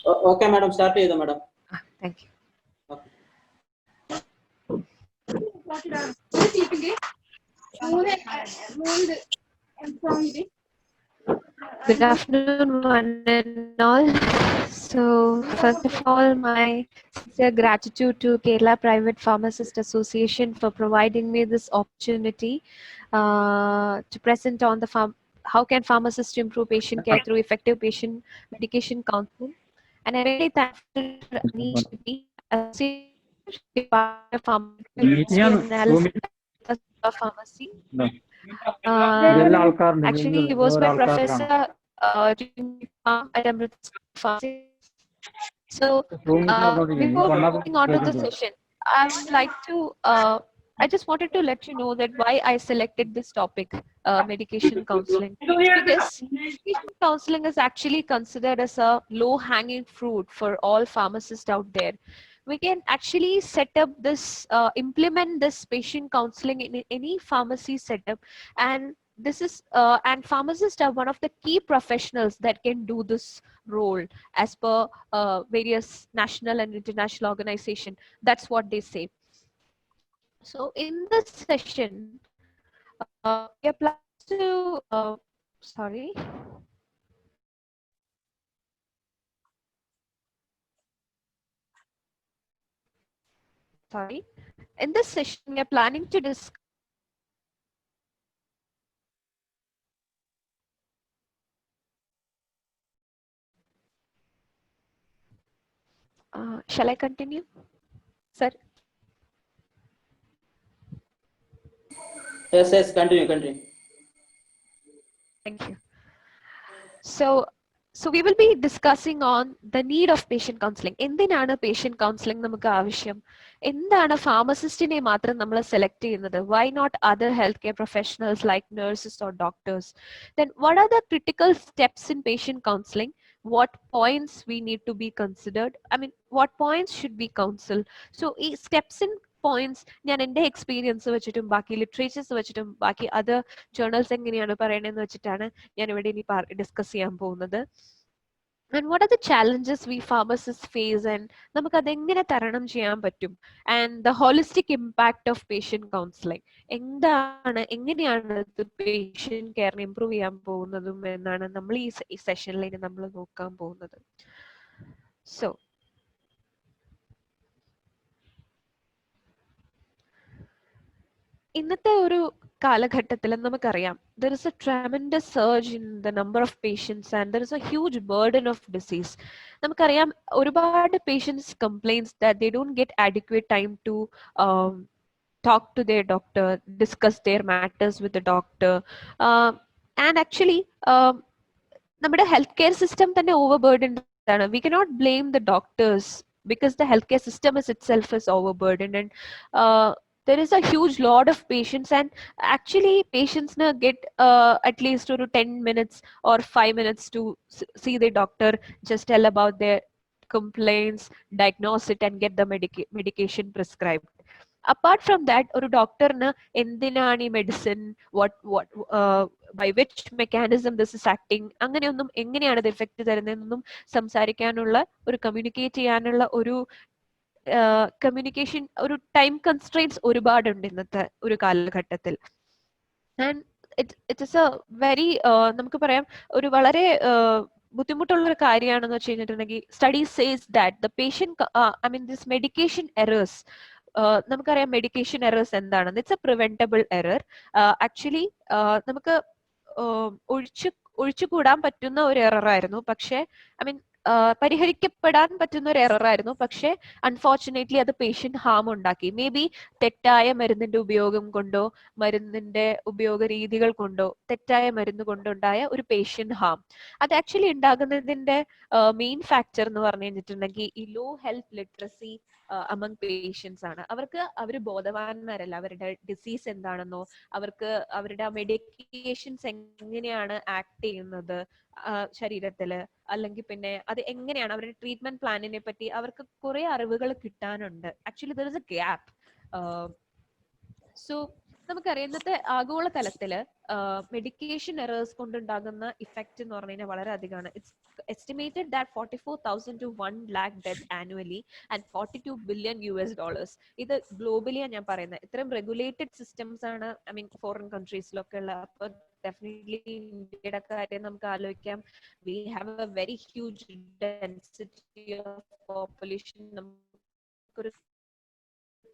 Okay, madam. Start ചെയ്തു, madam. Thank you. Good afternoon, one and all. So, first of all, my sincere gratitude to Kerala Private Pharmacist Association for providing me this opportunity to present on the how can pharmacists improve patient care through effective patient medication counseling. And I'm really thankful for Anish Shetty, Associate Pharmacy Analysis of Pharmacy. Actually, he was my professor during at Amrita Pharmacy. So, before moving on to the session, I would like to, I just wanted to let you know that why I selected this topic, medication counseling. Because medication counseling is actually considered as a low-hanging fruit for all pharmacists out there. We can actually set up this, implement this patient counseling in any pharmacy setup, and this is and pharmacists are one of the key professionals that can do this role as per various national and international organization. That's what they say. So in this session, we are planning to sorry. Sorry. In this session, we are planning to discuss shall I continue, sir? Yes, continue. Thank you. So we will be discussing on the need of patient counseling. എന്തിനാണ് patient counseling നമുക്ക് ആവശ്യം? എന്താണ് pharmacistനെ മാത്രം നമ്മൾ select ചെയ്യുന്നത്? Why not other healthcare professionals like nurses or doctors? Then what are the critical steps in patient counseling? What points we need to be considered? I mean, what points should we counsel? So steps in points ഞാൻ എൻ്റെ experience വെച്ചിട്ടും ബാക്കി literatures വെച്ചിട്ടും ബാക്കി other journals എങ്ങനെയാണ് പറയണതെന്ന് വെച്ചിട്ടാണ് ഞാൻ ഇവിടെ ഇനി ഡിസ്കസ് ചെയ്യാൻ പോകുന്നത്. And what are the challenges we pharmacists face and നമുക്ക് അതെങ്ങനെ തരണം ചെയ്യാൻ പറ്റും? And the holistic impact of patient counseling. എങ്ങനെയാണ് പേഷ്യന്റ് കെയറിനെ ഇംപ്രൂവ് ചെയ്യാൻ പോകുന്നതും എന്നാണ് നമ്മൾ ഈ സെഷനിൽ നമ്മൾ നോക്കാൻ പോകുന്നത്. So ഇന്നത്തെ ഒരു കാലഘട്ടത്തിൽ നമുക്കറിയാം there is a tremendous surge in the number of patients and there is a huge burden of disease. നമുക്കറിയാം ഒരുപാട് patients complains that they don't get adequate time to talk to their doctor, discuss their matters with the doctor, and actually നമ്മുടെ health care system തന്നെ overburdened ആണ്. We cannot blame the doctors because the healthcare system is itself is overburdened, and there is a huge lot of patients, and actually patients get at least 10 minutes or 5 minutes to see the doctor, just tell about their complaints, diagnose it and get the medication prescribed. Apart from that, ഒരു ഡോക്ടറിന് എന്തിനാണ് ഈ medicine, by which mechanism this is acting, അങ്ങനെയൊന്നും എങ്ങനെയാണ് ഇത് effect തരുന്നതെന്നൊന്നും സംസാരിക്കാനുള്ള ഒരു communicate ചെയ്യാനുള്ള ഒരു കമ്മ്യൂണിക്കേഷൻ ഒരു ടൈം കൺസ്ട്രെയിൻസ് ഒരുപാടുണ്ട് ഇന്നത്തെ ഒരു കാലഘട്ടത്തിൽ. And it is A very നമുക്ക് പറയാം ഒരു വളരെ ബുദ്ധിമുട്ടുള്ള ഒരു കാര്യമാണെന്ന് വെച്ച് കഴിഞ്ഞിട്ടുണ്ടെങ്കിൽ studies says that the patient I mean this medication errors, നമുക്കറിയാം മെഡിക്കേഷൻ എറേഴ്സ് എന്താണെന്ന്. It's A preventable error. Actually നമുക്ക് ഒഴിച്ചുകൂടാൻ പറ്റുന്ന ഒരു എററായിരുന്നു, പക്ഷേ ഐ മീൻ പരിഹരിക്കപ്പെടാൻ പറ്റുന്ന ഒരു എററായിരുന്നു, പക്ഷേ അൺഫോർച്ചുനേറ്റ്ലി അത് പേഷ്യന്റ് ഹാം ഉണ്ടാക്കി. മേ ബി തെറ്റായ മരുന്നിന്റെ ഉപയോഗം കൊണ്ടോ മരുന്നിന്റെ ഉപയോഗ രീതികൾ കൊണ്ടോ തെറ്റായ മരുന്ന് കൊണ്ടുണ്ടായ ഒരു പേഷ്യന്റ് ഹാം. അത് ആക്ച്വലി ഉണ്ടാകുന്നതിന്റെ മെയിൻ ഫാക്ടർ എന്ന് പറഞ്ഞു കഴിഞ്ഞിട്ടുണ്ടെങ്കിൽ ഈ low health literacy among patients ആണ്. അവർ ബോധവാന്മാരല്ല അവരുടെ ഡിസീസ് എന്താണെന്നോ അവർക്ക് അവരുടെ മെഡിക്കേഷൻസ് എങ്ങനെയാണ് ആക്ട് ചെയ്യുന്നത് ശരീരത്തില്, അല്ലെങ്കിൽ പിന്നെ അത് എങ്ങനെയാണ് അവരുടെ ട്രീറ്റ്മെന്റ് പ്ലാനിനെ പറ്റി അവർക്ക് കുറെ അറിവുകൾ കിട്ടാനുണ്ട്. Actually there is A gap. So നമുക്കറിയാം ഇന്നത്തെ ആഗോള തലത്തില് മെഡിക്കേഷൻ എറേഴ്സ് കൊണ്ടുണ്ടാകുന്ന ഇഫക്റ്റ് എന്ന് പറഞ്ഞു കഴിഞ്ഞാൽ വളരെ അധികമാണ്. It's estimated that 44,000 to 1 lakh death annually and $42 billion. ഇത് ഗ്ലോബലിയാണ് ഞാൻ പറയുന്നത്. ഇത്രയും റെഗുലേറ്റഡ് സിസ്റ്റംസ് ആണ് ഫോറിൻ കൺട്രീസിലൊക്കെ ഉള്ള. അപ്പൊ ഡെഫിനറ്റ്ലി ഇന്ത്യയുടെ കാര്യം നമുക്ക് ആലോചിക്കാം. We have A very huge density of population. നമുക്കൊരു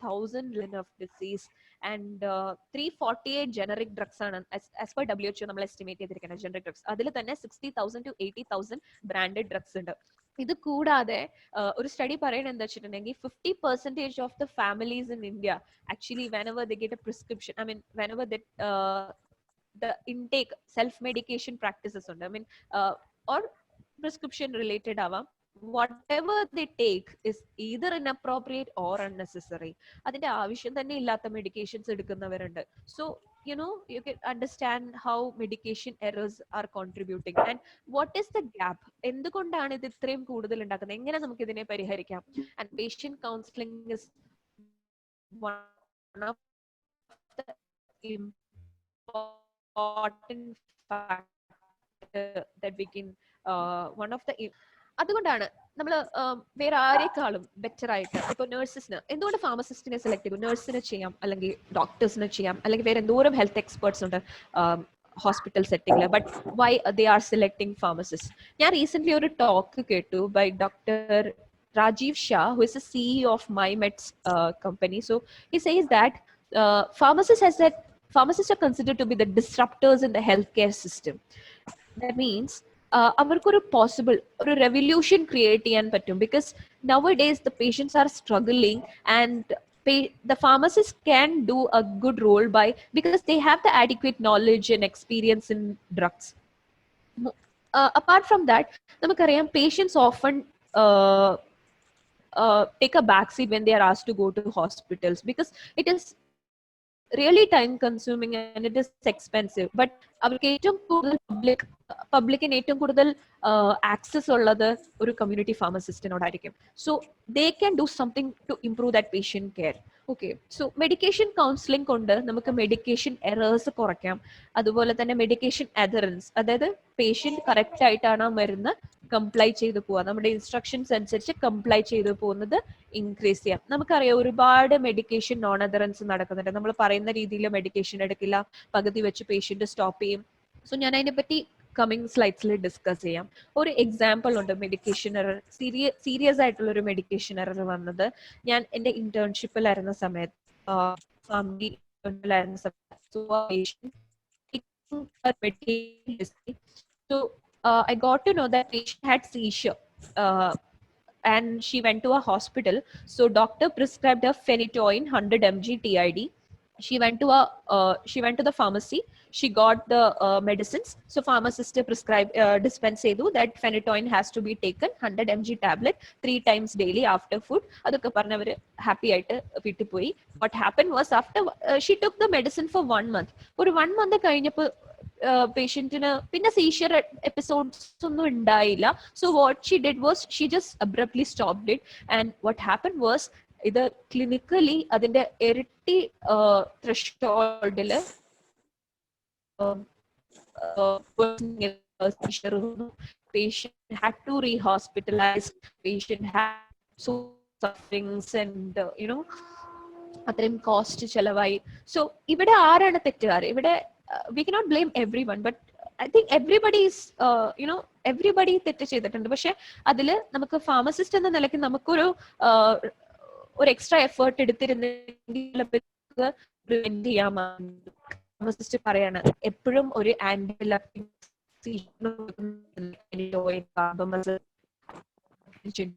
1,000 million of disease and 348 generic drugs ആണ് as per WHO നമ്മൾ എസ്റ്റിമേറ്റ് ചെയ്തിരിക്കുന്നത് generic drugs. അതിൽ തന്നെ 60,000 to 80,000 branded drugs ഉണ്ട്. ഇത് കൂടാതെ ഒരു സ്റ്റഡി പറയുന്നത് എന്താ വെച്ചിട്ടുണ്ടെങ്കിൽ 50% of the families in India actually whenever they get a prescription, whenever they the intake self medication practices ഉണ്ട്, or prescription related ആവാം, whatever they take is either inappropriate or unnecessary. അതിന്റെ ആവശ്യം തന്നെ ഇല്ലാത്ത മെഡിക്കേഷൻസ് എടുക്കുന്നവരുണ്ട്. So you can understand how medication errors are contributing and what is the gap. എന്തുകൊണ്ടാണ് ഇത് ഇത്രയും കൂടുതൽ ഉണ്ടാക്കുന്നത്, എങ്ങനെ നമുക്ക് ഇതിനെ പരിഹരിക്കാം? And patient counseling is one of the important factor that we can one of the അതുകൊണ്ടാണ് നമ്മൾ വേറെ ആരെക്കാളും ബെറ്റർ ആയിട്ട് ഇപ്പൊ നഴ്സസിന് എന്തുകൊണ്ട് ഫാർമസിസ്റ്റിനെ സെലക്ട് ചെയ്തു? നഴ്സിനെ ചെയ്യാം, അല്ലെങ്കിൽ ഡോക്ടേഴ്സിനെ ചെയ്യാം, അല്ലെങ്കിൽ വേറെ എന്തോരം ഹെൽത്ത് എക്സ്പേർട്സ് ഉണ്ട് ഹോസ്പിറ്റൽ സെറ്റിംഗിൽ. But why they are selecting pharmacist? ഞാൻ റീസെന്റ് ഒരു ടോക്ക് കേട്ടു by doctor Rajiv Shah, who is the CEO of MyMeds company. So he says that pharmacists are considered to be the disruptors in the healthcare system. That means അവർക്കൊരു possible ഒരു revolution create ചെയ്യാൻ പറ്റും. Because nowadays the patients are struggling and the pharmacist can do a good role by because they have the adequate knowledge and experience in drugs. Apart from that, നമുക്കറിയാം patients often take a backseat when they are asked to go to hospitals because it is really time consuming and it is expensive. But അവർക്ക് ഏറ്റവും കൂടുതൽ പബ്ലിക്കിന് ഏറ്റവും കൂടുതൽ access ഉള്ളത് ഒരു community ഫാർമസിസ്റ്റിനോടായിരിക്കും. So they can do something to improve that patient care. Okay, so medication counselling കൊണ്ട് നമുക്ക് മെഡിക്കേഷൻ എറേഴ്സ് കുറയ്ക്കാം. അതുപോലെ തന്നെ മെഡിക്കേഷൻ അഡറൻസ്, അതായത് പേഷ്യന്റ് കറക്റ്റ് ആയിട്ടാണ് മരുന്ന് കംപ്ലൈ ചെയ്തു പോവുക, നമ്മുടെ ഇൻസ്ട്രക്ഷൻസ് അനുസരിച്ച് കംപ്ലൈ ചെയ്തു പോകുന്നത് ഇൻക്രീസ് ചെയ്യാം. നമുക്കറിയാം ഒരുപാട് മെഡിക്കേഷൻ നോൺ അഡറൻസ് നടക്കുന്നുണ്ട്. നമ്മൾ പറയുന്ന രീതിയിൽ മെഡിക്കേഷൻ എടുക്കില്ല, പകുതി വെച്ച് പേഷ്യന്റ് സ്റ്റോപ്പ് ചെയ്യും. സോ ഞാൻ അതിനെപ്പറ്റി കമ്മിങ് സ്ലൈഡ്സിൽ ഡിസ്കസ് ചെയ്യാം. ഒരു എക്സാമ്പിൾ ഉണ്ട് മെഡിക്കേഷൻ എറർ, സീരിയസ് ആയിട്ടുള്ള ഒരു മെഡിക്കേഷൻ എറർ വന്നത് ഞാൻ എൻ്റെ ഇന്റേൺഷിപ്പിലായിരുന്ന സമയത്ത് So I got to know that patient had seizure and she went to a hospital. So doctor prescribed her phenytoin 100 mg TID. She went to the pharmacy. She got the medicines. So pharmacist dispense edu that phenytoin has to be taken 100 mg tablet 3 times daily after food. Adukku parnavaru happy aayittu vittu poi. What happened was after she took the medicine for 1 month. Oru 1 month കഴിഞ്ഞപ്പോൾ പേഷ്യന്റിന് പിന്നെ seizure episodes ഒന്നും ഉണ്ടായില്ല. So what Xi did was Xi just abruptly stopped it. And what happen was ഇത് clinically അതിന്റെ ഇരട്ടി ത്രെഷോൾഡില് patient had to re-hospitalize, patient had so sufferings and അത്രയും cost ചെലവായി. So ഇവിടെ ആരാണ് തെറ്റുകാർ? ഇവിടെ we cannot blame everyone, but I think everybody തെറ്റ് ചെയ്തിട്ടുണ്ട്. പക്ഷെ അതില് നമുക്ക് ഫാർമസിസ്റ്റ് എന്ന നിലയ്ക്ക് നമുക്കൊരു എക്സ്ട്രാ എഫേർട്ട് എടുത്തിരുന്നെങ്കിൽ പ്രിവെന്റ് ചെയ്യാമായിരുന്നു. ഫാർമസിസ്റ്റ് പറയാണ് എപ്പോഴും ഒരു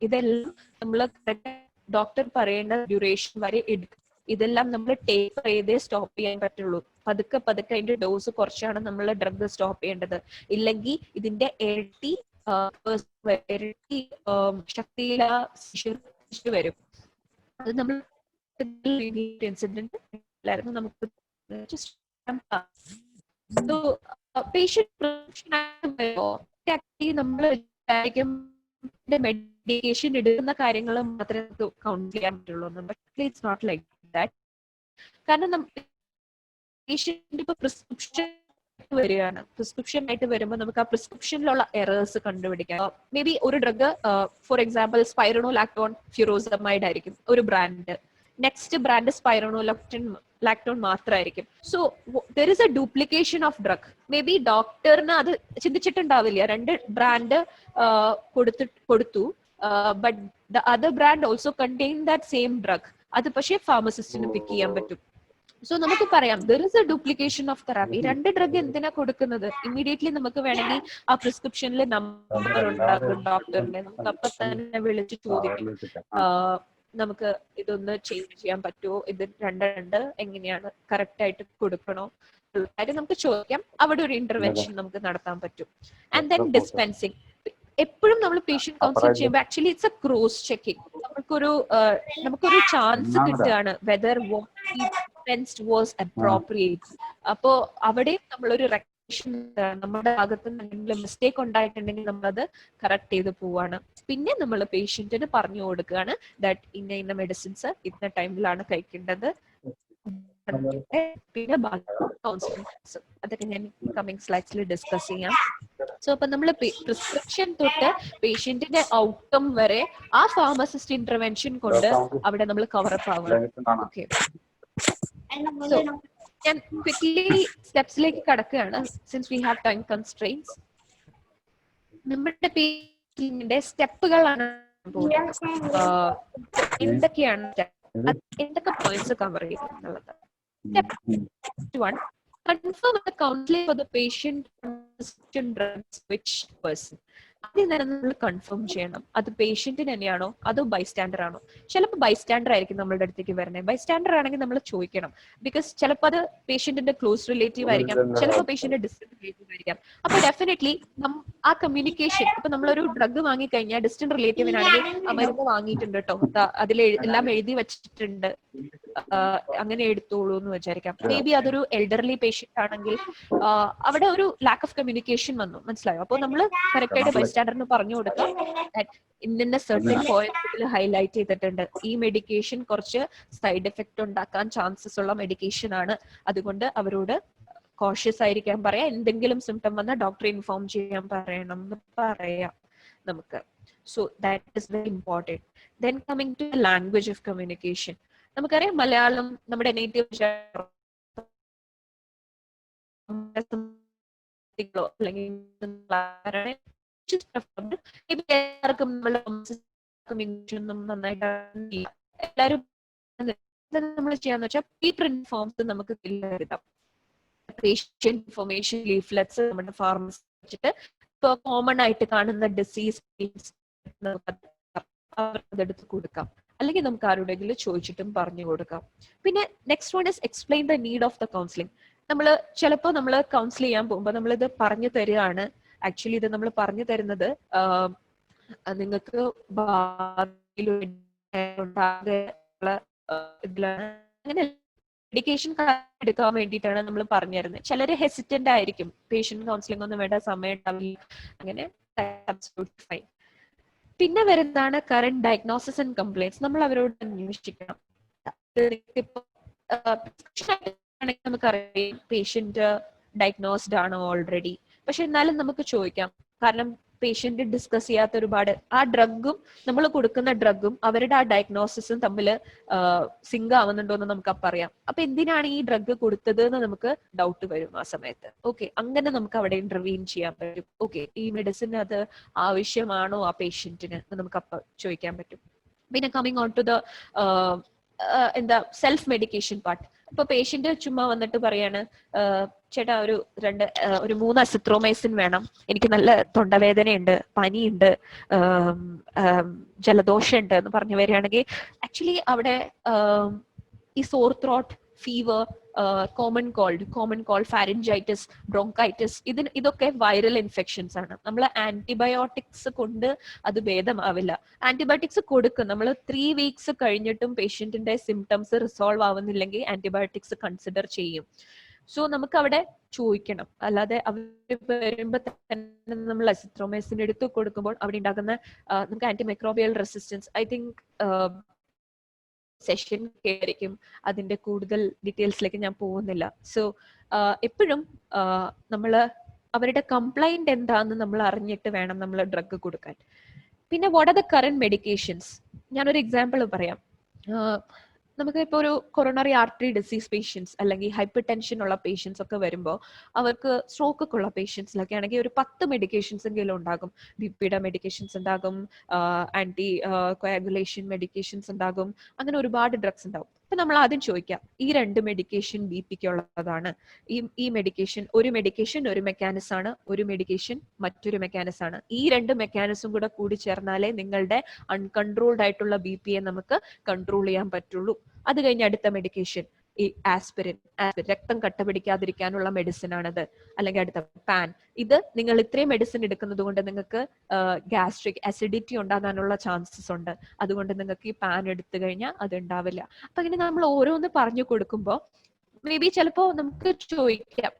ഇതെല്ലാം നമ്മള് ഡോക്ടർ പറയേണ്ട ഡ്യൂറേഷൻ വരെ എടുക്കും. ഇതെല്ലാം നമ്മൾ ടേക്ക് ചെയ്തേ സ്റ്റോപ്പ് ചെയ്യാൻ പറ്റുള്ളൂ. പതുക്കെ അതിന്റെ ഡോസ് കുറച്ചാണ് നമ്മൾ ഡ്രഗ് സ്റ്റോപ്പ് ചെയ്യേണ്ടത്. ഇല്ലെങ്കിൽ ഇതിന്റെ ഇരട്ടി ശക്തിയിൽ വരും. അത് നമ്മൾ ഇൻസിഡന്റ് നമുക്ക് നമ്മൾ മെഡിക്കേഷൻ എടുക്കുന്ന കാര്യങ്ങൾ മാത്രമേ കൗണ്ട് ചെയ്യാൻ പറ്റുള്ളൂ. But it's not like that. കാരണം പേഷ്യന്റ് ഇപ്പൊ വരികയാണ്, പ്രിസ്ക്രിപ്ഷൻ ആയിട്ട് വരുമ്പോൾ നമുക്ക് ആ പ്രിസ്ക്രിപ്ഷനിലുള്ള എറേഴ്സ് കണ്ടുപിടിക്കാം. മേ ബി ഒരു drug for example spironolactone furosemide ആയിരിക്കും ഒരു ബ്രാൻഡ്, നെക്സ്റ്റ് ബ്രാൻഡ് സ്പൈറോണോലാക്ടോൺ മാത്രമായിരിക്കും. So there is a duplication of drug. Maybe ഡോക്ടറിന് അത് ചിന്തിച്ചിട്ടുണ്ടാവില്ല, രണ്ട് ബ്രാൻഡ് കൊടുത്തു, but the other brand also contain that same drug. അത് പക്ഷേ ഫാർമസിസ്റ്റിന് പിക്ക് ചെയ്യാൻ പറ്റും. സോ നമുക്ക് പറയാം there is a duplication of therapy. രണ്ട് ഡ്രഗ് എന്തിനാ കൊടുക്കുന്നത്, ഇമ്മീഡിയറ്റ്ലി നമുക്ക് വേണമെങ്കിൽ ആ പ്രിസ്ക്രിപ്ഷനിൽ നമ്പർ ഉണ്ടാകും ഡോക്ടറിന്റെ, നമുക്ക് അപ്പൊ തന്നെ വിളിച്ച് ചോദിക്കും നമുക്ക് ഇതൊന്ന് ചേഞ്ച് ചെയ്യാൻ പറ്റുമോ, ഇത് രണ്ട് എങ്ങനെയാണ് കറക്റ്റ് ആയിട്ട് കൊടുക്കണോ കാര്യം നമുക്ക് ചോദിക്കാം. അവിടെ ഒരു ഇന്റർവെൻഷൻ നമുക്ക് നടത്താൻ പറ്റും. And then dispensing. എപ്പോഴും നമ്മൾ പേഷ്യന്റ് കൗൺസിലിംഗ് ചെയ്യുമ്പോൾ actually it's a cross checking. നമുക്കൊരു ചാൻസ് കിട്ടുകയാണ് whether what he dispensed was appropriate. അപ്പോ അവിടെയും നമ്മളൊരു റെക്കഗ്നിഷൻ, നമ്മുടെ ഭാഗത്ത് നിന്ന് എന്തെങ്കിലും മിസ്റ്റേക്ക് ഉണ്ടായിട്ടുണ്ടെങ്കിൽ നമ്മളത് കറക്റ്റ് ചെയ്ത് പോവാണ്. പിന്നെ നമ്മൾ പേഷ്യന്റിന് പറഞ്ഞു കൊടുക്കുകയാണ് ദാറ്റ് ഇന്ന മെഡിസിൻസ് ഇന്ന ടൈമിലാണ് കഴിക്കേണ്ടത്. പിന്നെ കൗൺസിലിംഗ് അതൊക്കെ ഞാൻ കമ്മിങ് സ്ലൈഡ്സിൽ ഡിസ്കസ് ചെയ്യാം. സോ അപ്പൊ നമ്മൾ പ്രിസ്ക്രിപ്ഷൻ തൊട്ട് പേഷ്യന്റിന്റെ ഔട്ട്കം വരെ ആ ഫാർമസിസ്റ്റ് ഇന്റർവെൻഷൻ കൊണ്ട് അവിടെ നമ്മൾ കവറപ്പ് ആവണം. ഓക്കെ, സോ ഞാൻ ക്വിക്ലി സ്റ്റെപ്സിലേക്ക് കടക്കുകയാണ് since we have time constraints. നമ്മുടെ പേഷ്യന്റിന്റെ സ്റ്റെപ്പുകളാണ് എന്തൊക്കെയാണ്, എന്തൊക്കെ പോയിന്റ്സ് കവർ ചെയ്യുന്നത് എന്നുള്ളത്. Step 1, confirm the counseling for the patient drugs which person. ആദ്യം തന്നെ നമ്മൾ കൺഫേം ചെയ്യണം അത് പേഷ്യന്റിന് തന്നെയാണോ അതോ ബൈസ്റ്റാൻഡർ ആണോ. ചിലപ്പോൾ ബൈസ്റ്റാൻഡർ ആയിരിക്കും നമ്മളുടെ അടുത്തേക്ക് വരുന്നത്. ബൈസ്റ്റാൻഡർ ആണെങ്കിൽ നമ്മൾ ചോദിക്കണം, ബിക്കോസ് ചിലപ്പോൾ അത് പേഷ്യന്റിന്റെ ക്ലോസ് റിലേറ്റീവ് ആയിരിക്കാം, ചിലപ്പോൾ പേഷ്യന്റ് ഡിസ്റ്റന്റ് റിലേറ്റീവ് ആയിരിക്കാം. അപ്പൊ ഡെഫിനറ്റ്ലി ആ കമ്മ്യൂണിക്കേഷൻ, ഇപ്പൊ നമ്മളൊരു ഡ്രഗ് വാങ്ങിക്കഴിഞ്ഞാൽ ഡിസ്റ്റന്റ് റിലേറ്റീവിനാണെങ്കിൽ ആ മരുന്ന് വാങ്ങിയിട്ടുണ്ട് കേട്ടോ, അതിൽ എല്ലാം എഴുതി വെച്ചിട്ടുണ്ട്, അങ്ങനെ എടുത്തോളൂ എന്ന് വിചാരിക്കാം. മേ ബി അതൊരു എൽഡർലി പേഷ്യന്റ് ആണെങ്കിൽ അവിടെ ഒരു ലാക്ക് ഓഫ് കമ്മ്യൂണിക്കേഷൻ വന്നു, മനസ്സിലായോ. അപ്പോൾ നമ്മൾ കറക്റ്റ് ആയിട്ട് ബൈസ്റ്റാൻഡറിന് പറഞ്ഞു കൊടുക്കാം ഇന്ന സെർട്ടൻ പോയിന്റ്സിൽ ഹൈലൈറ്റ് ചെയ്തിട്ടുണ്ട്, ഈ മെഡിക്കേഷൻ കുറച്ച് സൈഡ് എഫക്ട് ഉണ്ടാക്കാൻ ചാൻസസ് ഉള്ള മെഡിക്കേഷൻ ആണ്, അതുകൊണ്ട് അവരോട് കോഷ്യസ് ആയിരിക്കാൻ പറയാം, എന്തെങ്കിലും സിംറ്റം വന്നാൽ ഡോക്ടറെ ഇൻഫോം ചെയ്യാൻ പറയണം എന്ന് പറയാം നമുക്ക്. So that is very important. Then coming to language of communication. നമുക്കറിയാം മലയാളം നമ്മുടെ നേറ്റീവ് അല്ലെങ്കിൽ എല്ലാവർക്കും നന്നായിട്ട് എല്ലാവരും നമ്മൾ ചെയ്യാന്ന് വെച്ചാൽ പ്രിന്റ് ഫോംസ് നമുക്ക് എഴുതാം. പേഷ്യന്റ് ഇൻഫർമേഷൻ ലീഫ്ലെറ്റ്സ് നമ്മുടെ ഫാർമസി വെച്ചിട്ട് ഇപ്പൊ കോമൺ ആയിട്ട് കാണുന്ന ഡിസീസ് അതെടുത്ത് കൊടുക്കാം, അല്ലെങ്കിൽ നമുക്ക് ആരോടെങ്കിലും ചോദിച്ചിട്ടും പറഞ്ഞു കൊടുക്കാം. പിന്നെ next one is explain the need of the counselling. ചിലപ്പോൾ നമ്മൾ കൗൺസിൽ ചെയ്യാൻ പോകുമ്പോൾ നമ്മളിത് പറഞ്ഞു തരികയാണ്. ആക്ച്വലി ഇത് നമ്മൾ പറഞ്ഞു തരുന്നത് നിങ്ങൾക്ക് ഇതിലാണ്, അങ്ങനെ മെഡിക്കേഷൻ എടുക്കാൻ വേണ്ടിയിട്ടാണ് നമ്മൾ പറഞ്ഞു തരുന്നത്. ചിലര് ഹെസിറ്റന്റ് ആയിരിക്കും, പേഷ്യന്റ് കൗൺസിലിംഗ് ഒന്നും വേണ്ട, സമയം ഉണ്ടാവില്ല, അങ്ങനെ ഫൈൻ. പിന്നെ വരുന്നതാണ് കറന്റ് ഡയഗ്നോസിസ് ആൻഡ് കംപ്ലൈന്റ്സ്. നമ്മൾ അവരോട് അന്വേഷിക്കണം. നമുക്കറിയാം പേഷ്യന്റ് ഡയഗ്നോസ്ഡ് ആണ് ഓൾറെഡി, പക്ഷെ എന്നാലും നമുക്ക് ചോദിക്കാം, കാരണം പേഷ്യന്റ് ഡിസ്കസ് ചെയ്യാത്ത ഒരുപാട്, ആ ഡ്രഗും നമ്മൾ കൊടുക്കുന്ന ഡ്രഗും അവരുടെ ആ ഡയഗ്നോസിസും തമ്മിൽ സിങ്ക് ആവുന്നുണ്ടോ എന്ന് നമുക്ക് അപ്പം അറിയാം. അപ്പൊ എന്തിനാണ് ഈ ഡ്രഗ് കൊടുത്തത് എന്ന് നമുക്ക് ഡൗട്ട് വരും ആ സമയത്ത്. ഓക്കെ, അങ്ങനെ നമുക്ക് അവിടെ ഇന്റർവീൻ ചെയ്യാൻ പറ്റും. ഓക്കെ, ഈ മെഡിസിൻ അത് ആവശ്യമാണോ ആ പേഷ്യന്റിന് എന്ന് നമുക്ക് അപ്പം ചോദിക്കാൻ പറ്റും. പിന്നെ coming on to the self medication part. ഇപ്പൊ പേഷ്യന്റ് ചുമ്മാ വന്നിട്ട് പറയാണ്, ചേട്ടാ ഒരു 3 അസിത്രോമൈസിൻ വേണം, എനിക്ക് നല്ല തൊണ്ടവേദനയുണ്ട്, പനിയുണ്ട്, ജലദോഷമുണ്ട് എന്ന് പറഞ്ഞു വരികയാണെങ്കിൽ ആക്ച്വലി അവിടെ ഈ sore throat, fever, common called, pharyngitis, bronchitis, ഇതൊക്കെ വൈറൽ ഇൻഫെക്ഷൻസ് ആണ്. നമ്മൾ ആന്റിബയോട്ടിക്സ് കൊണ്ട് അത് ഭേദമാവില്ല. ആന്റിബയോട്ടിക്സ് കൊടുക്കും, നമ്മൾ 3 വീക്സ് കഴിഞ്ഞിട്ടും പേഷ്യന്റിന്റെ സിംറ്റംസ് റിസോൾവ് ആവുന്നില്ലെങ്കിൽ ആന്റിബയോട്ടിക്സ് കൺസിഡർ ചെയ്യും. സോ നമുക്ക് അവിടെ ചോദിക്കണം, അല്ലാതെ അവർ വരുമ്പോൾ തന്നെ നമ്മൾ അസിത്രോമൈസിൻ എടുത്തു കൊടുക്കുമ്പോൾ അവിടെ ഉണ്ടാകുന്ന നമുക്ക് antimicrobial resistance, I think session ആയിരിക്കും, അതിന്റെ കൂടുതൽ ഡീറ്റെയിൽസിലേക്ക് ഞാൻ പോകുന്നില്ല. സോ എപ്പോഴും നമ്മൾ അവരുടെ കംപ്ലൈന്റ് എന്താന്ന് നമ്മൾ അറിഞ്ഞിട്ട് വേണം നമ്മൾ ഡ്രഗ് കൊടുക്കാൻ. പിന്നെ what are the current medications? ഞാനൊരു എക്സാമ്പിൾ പറയാം. നമുക്ക് ഇപ്പോൾ ഒരു കൊറോണറി ആർട്ടറി ഡിസീസ് പേഷ്യൻസ് അല്ലെങ്കിൽ ഹൈപ്പർ ടെൻഷൻ ഉള്ള പേഷ്യൻസ് ഒക്കെ വരുമ്പോൾ അവർക്ക് സ്ട്രോക്ക് ഒക്കെ ഉള്ള പേഷ്യൻസിലൊക്കെ ആണെങ്കിൽ ഒരു 10 മെഡിക്കേഷൻസ് എങ്കിലും ഉണ്ടാകും. ബി പിയുടെ മെഡിക്കേഷൻസ് ഉണ്ടാകും, ആന്റി കോയാഗുലേഷൻ മെഡിക്കേഷൻസ് ഉണ്ടാകും, അങ്ങനെ ഒരുപാട് ഡ്രഗ്സ് ഉണ്ടാവും. അപ്പൊ നമ്മൾ ആദ്യം ചോദിക്കാം, ഈ 2 മെഡിക്കേഷൻ ബി പിക്ക് ഉള്ളതാണ്, ഈ മെഡിക്കേഷൻ ഒരു മെക്കാനിസം ആണ്, ഒരു മെഡിക്കേഷൻ മറ്റൊരു മെക്കാനിസം ആണ്. ഈ 2 മെക്കാനിസം കൂടി ചേർന്നാലേ നിങ്ങളുടെ അൺകൺട്രോൾഡ് ആയിട്ടുള്ള ബി പിയെ നമുക്ക് കൺട്രോൾ ചെയ്യാൻ പറ്റുള്ളൂ. അത് കഴിഞ്ഞ് അടുത്ത മെഡിക്കേഷൻ ഈ ആസ്പിരിൻ, രക്തം കട്ട പിടിക്കാതിരിക്കാനുള്ള മെഡിസിൻ ആണത്. അല്ലെങ്കിൽ അടുത്ത പാൻ. ഇത് നിങ്ങൾ ഇത്രയും മെഡിസിൻ എടുക്കുന്നത് കൊണ്ട് നിങ്ങൾക്ക് ഗ്യാസ്ട്രിക് അസിഡിറ്റി ഉണ്ടാകാനുള്ള ചാൻസസ് ഉണ്ട്. അതുകൊണ്ട് നിങ്ങൾക്ക് ഈ പാൻ എടുത്തു കഴിഞ്ഞാൽ അത് ഉണ്ടാവില്ല. അപ്പൊ ഇങ്ങനെ നമ്മൾ ഓരോന്ന് പറഞ്ഞു കൊടുക്കുമ്പോൾ മേ ബി ചിലപ്പോ നമുക്ക് ചോദിക്കാം,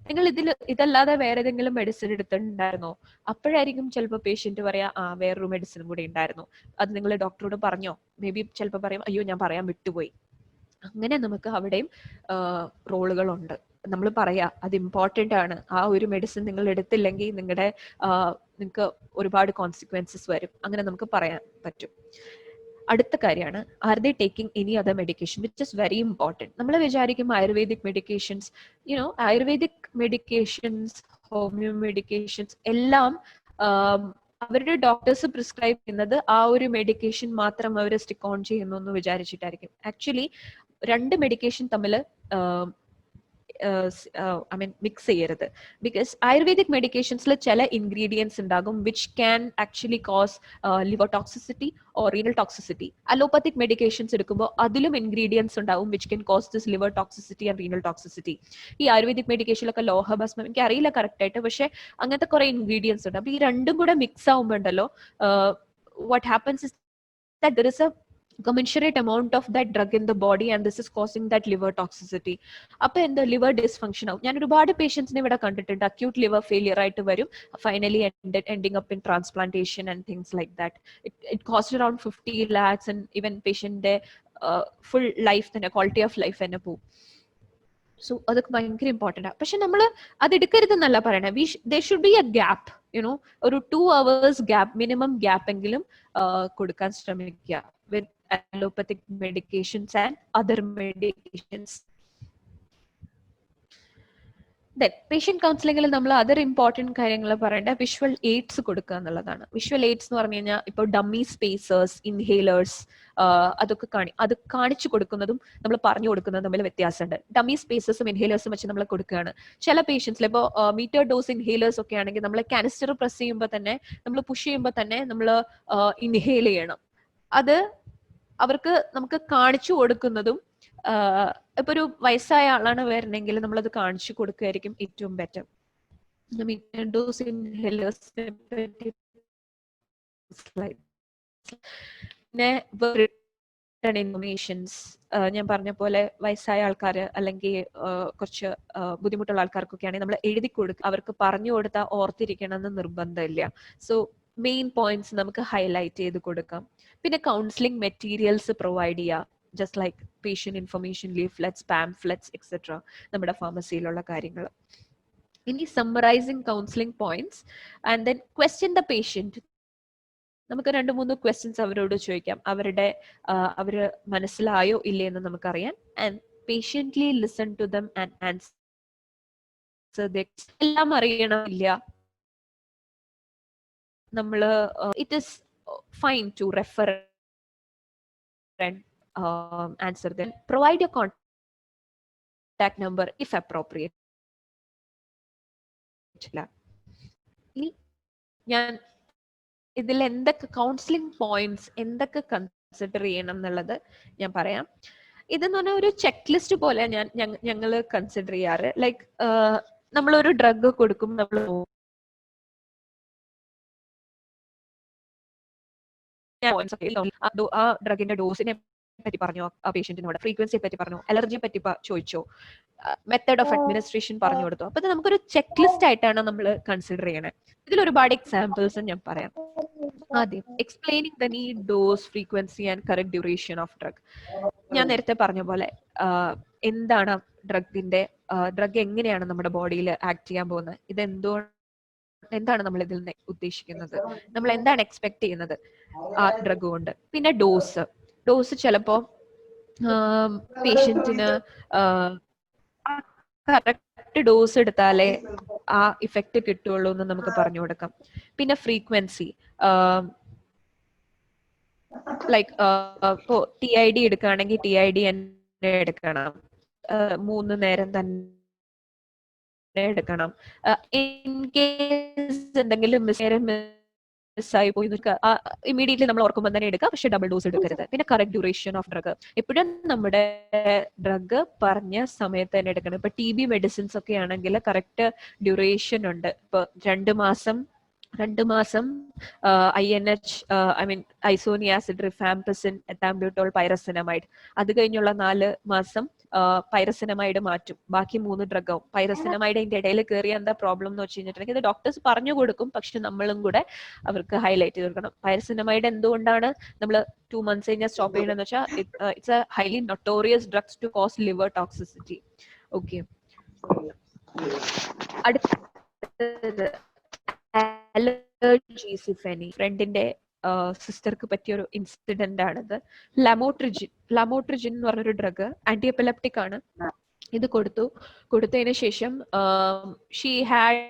നിങ്ങൾ ഇതല്ലാതെ വേറെ ഏതെങ്കിലും മെഡിസിൻ എടുത്തിട്ടുണ്ടായിരുന്നോ? അപ്പോഴായിരിക്കും ചിലപ്പോൾ പേഷ്യന്റ് പറയാ, വേറൊരു മെഡിസിൻ കൂടി ഉണ്ടായിരുന്നു, അത് നിങ്ങൾ ഡോക്ടറോട് പറഞ്ഞോ? മേ ബി ചിലപ്പോൾ പറയും, അയ്യോ ഞാൻ പറയാൻ വിട്ടുപോയി. അങ്ങനെ നമുക്ക് അവിടെയും റോളുകളുണ്ട്. നമ്മൾ പറയാ അത് ഇമ്പോർട്ടന്റ് ആണ്, ആ ഒരു മെഡിസിൻ നിങ്ങൾ എടുത്തില്ലെങ്കിൽ നിങ്ങൾക്ക് ഒരുപാട് കോൺസിക്വൻസസ് വരും. അങ്ങനെ നമുക്ക് പറയാൻ പറ്റും. അടുത്ത കാര്യമാണ്, are they taking any other medication, which is very important. നമ്മൾ വിചാരിക്കും ayurvedic medications, ayurvedic medications, homeo medications എല്ലാം അവരുടെ ഡോക്ടേഴ്സ് പ്രിസ്ക്രൈബ് ചെയ്യുന്നത് ആ ഒരു മെഡിക്കേഷൻ മാത്രം അവർ സ്റ്റിക്ക് ഓൺ ചെയ്യുന്നു എന്ന് വിചാരിച്ചിട്ടായിരിക്കും. ആക്ച്വലി 2 മെഡിക്കേഷൻ തമ്മിൽ മിക്സ് ചെയ്യരുത്. ബിക്കോസ് ആയുർവേദിക് മെഡിക്കേഷൻസിൽ ചില ഇൻഗ്രീഡിയൻസ് ഉണ്ടാകും which can actually cause liver toxicity or renal toxicity. Allopathic medications എടുക്കുമ്പോൾ അതിലും ഇൻഗ്രീഡിയൻസ് ഉണ്ടാവും which can cause this liver toxicity and renal toxicity. ഈ ആയുർവേദിക് മെഡിക്കേഷനിലൊക്കെ ലോഹഭസ്മം, എനിക്ക് അറിയില്ല കറക്റ്റ് ആയിട്ട്, പക്ഷെ അങ്ങനത്തെ കുറെ ഇൻഗ്രീഡിയൻസ് ഉണ്ട്. അപ്പൊ ഈ രണ്ടും കൂടെ മിക്സ് ആവുമ്പോൾ ഉണ്ടല്ലോ, what happens is that there is a commensurate amount of that drug in the body and this is causing that liver toxicity. അപ്പൊ എന്താ, ലിവർ ഡിസ്ഫങ്ഷൻ ആവും. ഞാൻ ഒരുപാട് പേഷ്യൻസിനെ ഇവിടെ കണ്ടിട്ടുണ്ട്, അക്യൂട്ട് ലിവർ ഫെയിലിയർ ആയിട്ട് വരും, finally ending up in transplantation and things like that. It cost around 50 lakhs and even പേഷ്യന്റിന്റെ ഫുൾ ലൈഫ് തന്നെ, ക്വാളിറ്റി ഓഫ് ലൈഫ് തന്നെ പോകും. സോ അതൊക്കെ ഭയങ്കര ഇമ്പോർട്ടൻ്റ് ആണ്. പക്ഷെ നമ്മൾ അത് എടുക്കരുതെന്നല്ല പറയണേ. there should be a gap, ഒരു 2 hours ഗ്യാപ്പ്, മിനിമം ഗ്യാപ്പ് എങ്കിലും കൊടുക്കാൻ ശ്രമിക്കുക with allopathic medications and other medications. Then patient counseling നമ്മൾ അതർ ഇമ്പോർട്ടൻറ്റ് കാര്യങ്ങൾ പറയേണ്ട വിഷ്വൽ എയ്ഡ്സ് കൊടുക്കുക എന്നുള്ളതാണ്. വിഷ്വൽ എയ്ഡ്സ് എന്ന് പറഞ്ഞു കഴിഞ്ഞാൽ ഇപ്പോൾ ഡമ്മി സ്പേസേഴ്സ്, ഇൻഹേലേഴ്സ്, അതൊക്കെ അത് കാണിച്ചു കൊടുക്കുന്നതും നമ്മൾ പറഞ്ഞു കൊടുക്കുന്നതും തമ്മിൽ വ്യത്യാസമുണ്ട്. ഡമ്മി സ്പേസേഴ്സും ഇൻഹേലേഴ്സും വെച്ച് നമ്മൾ കൊടുക്കുകയാണ്. ചില പേഷ്യൻസിൽ ഇപ്പോൾ മീറ്റർ ഡോസ് ഇൻഹേലേഴ്സ് ഒക്കെ ആണെങ്കിൽ നമ്മൾ കാനിസ്റ്റർ പ്രസ് ചെയ്യുമ്പോൾ തന്നെ, നമ്മൾ പുഷ് ചെയ്യുമ്പോൾ തന്നെ നമ്മൾ ഇൻഹേൽ ചെയ്യണം. അത് നമുക്ക് കാണിച്ചു കൊടുക്കുന്നതും, ഇപ്പൊ ഒരു വയസ്സായ ആളാണ് വരണമെങ്കിൽ നമ്മളത് കാണിച്ചു കൊടുക്കുകയായിരിക്കും ഏറ്റവും ബെറ്റർ. പിന്നെ ഇൻഫർമേഷൻസ്, ഞാൻ പറഞ്ഞ പോലെ വയസ്സായ ആൾക്കാർ അല്ലെങ്കിൽ കുറച്ച് ബുദ്ധിമുട്ടുള്ള ആൾക്കാർക്കൊക്കെ ആണെങ്കിൽ നമ്മൾ എഴുതി കൊടുക്കുക. അവർക്ക് പറഞ്ഞു കൊടുത്താൽ ഓർത്തിരിക്കണം എന്ന് നിർബന്ധമില്ല. സോ മെയിൻ പോയിന്റ്സ് നമുക്ക് ഹൈലൈറ്റ് ചെയ്ത് കൊടുക്കാം. പിന്നെ കൗൺസിലിംഗ് മെറ്റീരിയൽസ് പ്രൊവൈഡ് ചെയ്യുക, just like patient information leaflets, pamphlets etcetera, നമ്മുടെ ഫാർമസിയിലുള്ള കാര്യങ്ങൾ. ഇനി summarising counselling points and then question the patient. നമുക്ക് 2-3 ക്വസ്റ്റ്യൻസ് അവരോട് ചോദിക്കാം, അവര് മനസ്സിലായോ ഇല്ലേ എന്ന് നമുക്കറിയാൻ. And patiently listen to them and answer. എല്ലാം അറിയണമില്ല, നമ്മള് it is fine to refer and answer them. Provide your contact number if appropriate. ഞാൻ ഇതിൽ എന്തൊക്കെ കൗൺസിലിംഗ് പോയിന്റ്സ് എന്തൊക്കെ കൺസിഡർ ചെയ്യണം എന്നുള്ളത് ഞാൻ പറയാം. ഇതെന്ന് പറഞ്ഞാൽ ഒരു ചെക്ക് ലിസ്റ്റ് പോലെ ഞങ്ങൾ കൺസിഡർ ചെയ്യാറ്. ലൈക്ക് നമ്മളൊരു ഡ്രഗ് കൊടുക്കും, നമ്മൾ ആ ഡ്രഗിന്റെ ഡോസിനെ പറ്റി പറഞ്ഞോ, ആ പേഷ്യന്റിനോട് ഫ്രീക്വൻസിയെ പറ്റി പറഞ്ഞോ, അലർജിയെ പറ്റി ചോദിച്ചോ, മെത്തേഡ് ഓഫ് അഡ്മിനിസ്ട്രേഷൻ പറഞ്ഞു കൊടുത്തു. അപ്പൊ ഇത് നമുക്കൊരു ചെക്ക് ലിസ്റ്റ് ആയിട്ടാണ് നമ്മൾ കൺസിഡർ ചെയ്യണേ. ഇതിൽ ഒരുപാട് എക്സാമ്പിൾസ് ഞാൻ പറയാം. ആദ്യം explaining the need, dose, frequency and correct duration of drug. ഞാൻ നേരത്തെ പറഞ്ഞ പോലെ എന്താണ് ഡ്രഗ് എങ്ങനെയാണ് നമ്മുടെ ബോഡിയിൽ ആക്ട് ചെയ്യാൻ പോകുന്നത്, എന്താണ് നമ്മൾ ഇതിൽ നിന്ന് ഉദ്ദേശിക്കുന്നത്, നമ്മൾ എന്താണ് എക്സ്പെക്ട് ചെയ്യുന്നത് ആ ഡ്രഗ് കൊണ്ട്. പിന്നെ ഡോസ് ചിലപ്പോ പേഷ്യന്റിന് കറക്റ്റ് ഡോസ് എടുത്താലേ ആ ഇഫക്റ്റ് കിട്ടുള്ളൂ എന്ന് നമുക്ക് പറഞ്ഞു കൊടുക്കാം. പിന്നെ ഫ്രീക്വൻസി, ലൈക്ക് ഇപ്പോ TID എടുക്കുകയാണെങ്കിൽ TID തന്നെ എടുക്കണം, 3 നേരം തന്നെ എടുക്കണം. ഇൻ കേസ് എന്തെങ്കിലും മിസ്സായി പോയി ഇമീഡിയറ്റ്ലി നമ്മൾ ഓർക്കുമ്പോൾ തന്നെ എടുക്കുക, പക്ഷെ ഡബിൾ ഡോസ് എടുക്കരുത്. പിന്നെ കറക്റ്റ് ഡ്യൂറേഷൻ ഓഫ് ഡ്രഗ്, എപ്പോഴും നമ്മുടെ ഡ്രഗ് പറഞ്ഞ സമയത്ത് തന്നെ എടുക്കണം. ഇപ്പൊ TB മെഡിസിൻസ് ഒക്കെ ആണെങ്കിൽ കറക്റ്റ് ഡ്യൂറേഷൻ ഉണ്ട്. ഇപ്പൊ 2 മാസം INH, ഐസോനിയാസിഡ്, റിഫാംപിസിൻ, എത്താംബ്യൂട്ടോൾ, പൈറസിനമൈഡ്. അത് കഴിഞ്ഞുള്ള 4 മാസം പൈറസിനമൈഡ് മാറ്റും, ബാക്കി 3 ഡ്രഗാവും. പൈറസിനമൈഡ് ഇതിന്റെ ഇടയിൽ കയറിയ എന്താ പ്രോബ്ലം എന്ന് വെച്ച് കഴിഞ്ഞിട്ടുണ്ടെങ്കിൽ ഇത് ഡോക്ടേഴ്സ് പറഞ്ഞു കൊടുക്കും, പക്ഷെ നമ്മളും കൂടെ അവർക്ക് ഹൈലൈറ്റ് ചെയ്ത് കൊടുക്കണം. പൈറസിനമൈഡ് എന്തുകൊണ്ടാണ് നമ്മൾ 2 months കഴിഞ്ഞാൽ സ്റ്റോപ്പ് ചെയ്യണമെന്ന് വെച്ചാൽ it's a highly notorious drugs to cause liver toxicity. Okay, അടുത്തത് അലർജീസ്. ഇഫ് എനി, ഫ്രണ്ടിന്റെ സിസ്റ്റർക്ക് പറ്റിയൊരു ഇൻസിഡന്റ് ആണിത്. ലമോട്രിജിൻ എന്ന് പറഞ്ഞൊരു ഡ്രഗ് ആന്റി എപ്പിലെപ്റ്റിക് ആണ്. ഇത് കൊടുത്തതിന് ശേഷം ഷീ ഹാഡ്